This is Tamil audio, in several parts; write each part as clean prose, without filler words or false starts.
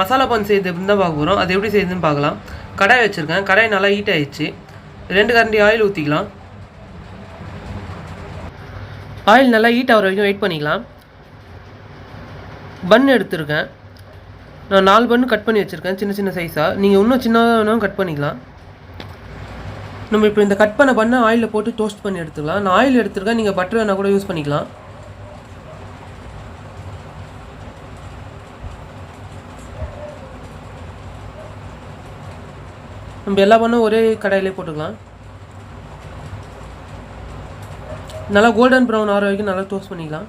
மசாலா பன் செய்யுது அப்படின்னு தான் பார்க்க போகிறோம். அது எப்படி செய்யுதுன்னு பார்க்கலாம். கடாய் வச்சுருக்கேன். கடாய் நல்லா ஹீட் ஆகிடுச்சு. 2 கரண்டி ஆயில் ஊற்றிக்கலாம். ஆயில் நல்லா ஹீட் ஆகிற வரைக்கும் வெயிட் பண்ணிக்கலாம். பன் எடுத்துருக்கேன். நான் 4 பன்னு கட் பண்ணி வச்சுருக்கேன், சின்ன சின்ன சைஸாக. நீங்கள் இன்னும் சின்னதாக வேணாலும் கட் பண்ணிக்கலாம். நம்ம இப்போ இந்த கட் பண்ண பண்ண ஆயிலில் போட்டு டோஸ்ட் பண்ணி எடுத்துக்கலாம். நான் ஆயில் எடுத்துருக்கேன், நீங்கள் பட்டர் வேணால் கூட யூஸ் பண்ணிக்கலாம். நம்ம எல்லா பண்ணும் ஒரே கடாயிலே போட்டுக்கலாம். நல்லா கோல்டன் ப்ரௌன் ஆகிற வரைக்கும் நல்லா டோஸ்ட் பண்ணிக்கலாம்.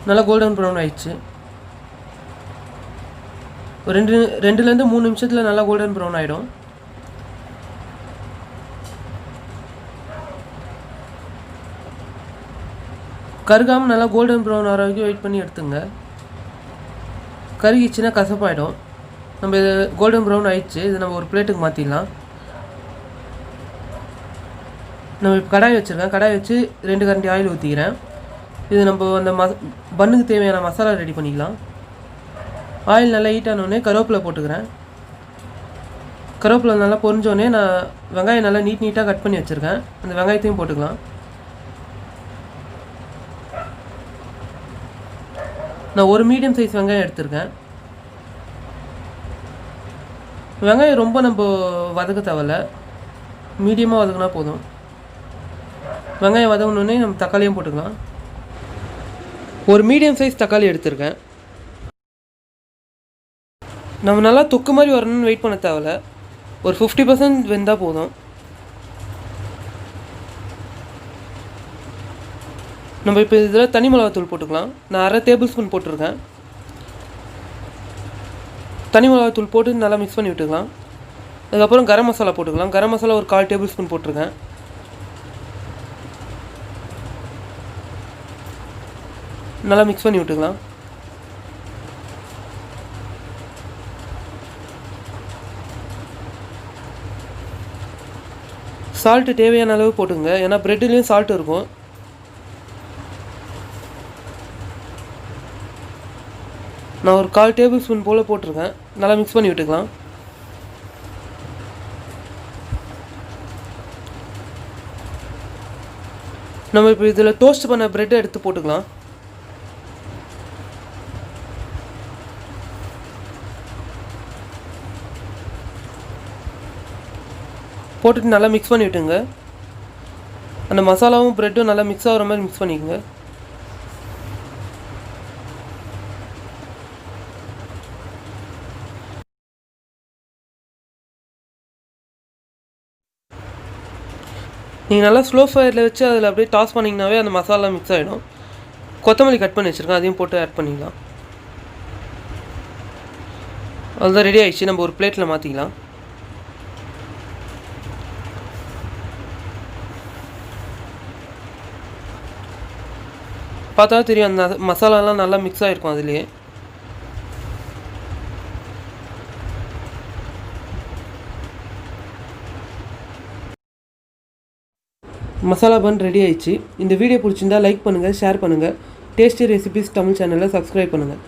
நல்லா கோல்டன் ப்ரௌன் ஆயிடுச்சு. ஒரு 2லேருந்து 3 நிமிஷத்தில் நல்லா கோல்டன் ப்ரௌன் ஆகிடும். கருகாமல் நல்லா கோல்டன் ப்ரௌன் ஆகிற வரைக்கும் வெயிட் பண்ணி எடுத்துங்க. கருகிச்சுன்னா கசப்பாயிடும். நம்ம இது கோல்டன் ப்ரௌன் ஆயிடுச்சு. இது நம்ம ஒரு பிளேட்டுக்கு மாற்றிடலாம். நம்ம இப்போ கடாய் வச்சுருக்கேன். கடாய் வச்சு 2 கரண்டி ஆயில் ஊற்றிக்கிறேன். இது நம்ம அந்த பன்னுக்கு தேவையான மசாலா ரெடி பண்ணிக்கலாம். ஆயில் நல்லா ஹீட் ஆனோடனே கருவேப்பிலை போட்டுக்கிறேன். கருவேப்பிலை நல்லா பொரிஞ்சோடனே நான் வெங்காயம் நல்லா நீட்டாக கட் பண்ணி வச்சுருக்கேன். அந்த வெங்காயத்தையும் போட்டுக்கலாம். நான் ஒரு மீடியம் சைஸ் வெங்காயம் எடுத்திருக்கேன். வெங்காயம் ரொம்ப நம்ம வதக்க தேவையில்ல, மீடியமாக வதக்கினா போதும். வெங்காயம் வதங்கினோடனே நம்ம தக்காளியும் போட்டுக்கலாம். ஒரு மீடியம் சைஸ் தக்காளி எடுத்திருக்கேன். நம்ம நல்லா தொக்கு மாதிரி வரணும்னு வெயிட் பண்ண தேவையில்ல, ஒரு 50% வெந்தால் போதும். நம்ம இப்போ இதில் தனி மிளகாத்தூள் போட்டுக்கலாம். நான் 1/2 டேபிள் ஸ்பூன் போட்டிருக்கேன். தனி மிளகாத்தூள் போட்டு நல்லா மிக்ஸ் பண்ணி விட்டுக்கலாம். அதுக்கப்புறம் கரம் மசாலா போட்டுக்கலாம். கரம் மசாலா ஒரு 1/4 டேபிள் ஸ்பூன் போட்டிருக்கேன். நல்லா மிக்ஸ் பண்ணி விட்டுக்கலாம். சால்ட்டு தேவையான அளவு போட்டுங்க, ஏன்னா ப்ரெட்லேயும் சால்ட் இருக்கும். நான் ஒரு 1/4 டேபிள் ஸ்பூன் போல் போட்டிருக்கேன். நல்லா மிக்ஸ் பண்ணி விட்டுக்கலாம். நம்ம இப்போ இதில் டோஸ்ட் பண்ண ப்ரெட்டை எடுத்து போட்டுக்கலாம். போட்டுட்டு நல்லா மிக்ஸ் பண்ணி விட்டுங்க. அந்த மசாலாவும் ப்ரெட்டும் நல்லா மிக்ஸ் ஆகிற மாதிரி மிக்ஸ் பண்ணிக்கோங்க. நீங்கள் நல்லா ஸ்லோ ஃபயரில் வச்சு அதில் அப்படியே டாஸ் பண்ணிங்கனாவே அந்த மசாலா மிக்ஸ் ஆகிடும். கொத்தமல்லி கட் பண்ணி வச்சுருக்கேன், அதையும் போட்டு ஆட் பண்ணிக்கலாம். அதுதான் ரெடி ஆகிடுச்சு. நம்ம ஒரு பிளேட்டில் மாற்றிக்கலாம். பார்த்தா தெரியும், அந்த மசாலாலாம் நல்லா மிக்ஸ் ஆகிருக்கும் அதுலேயே. மசாலா பன் ரெடி ஆயிடுச்சு. இந்த வீடியோ பிடிச்சிருந்தா லைக் பண்ணுங்கள், ஷேர் பண்ணுங்கள். டேஸ்டி ரெசிபீஸ் தமிழ் சேனலை சப்ஸ்கிரைப் பண்ணுங்கள்.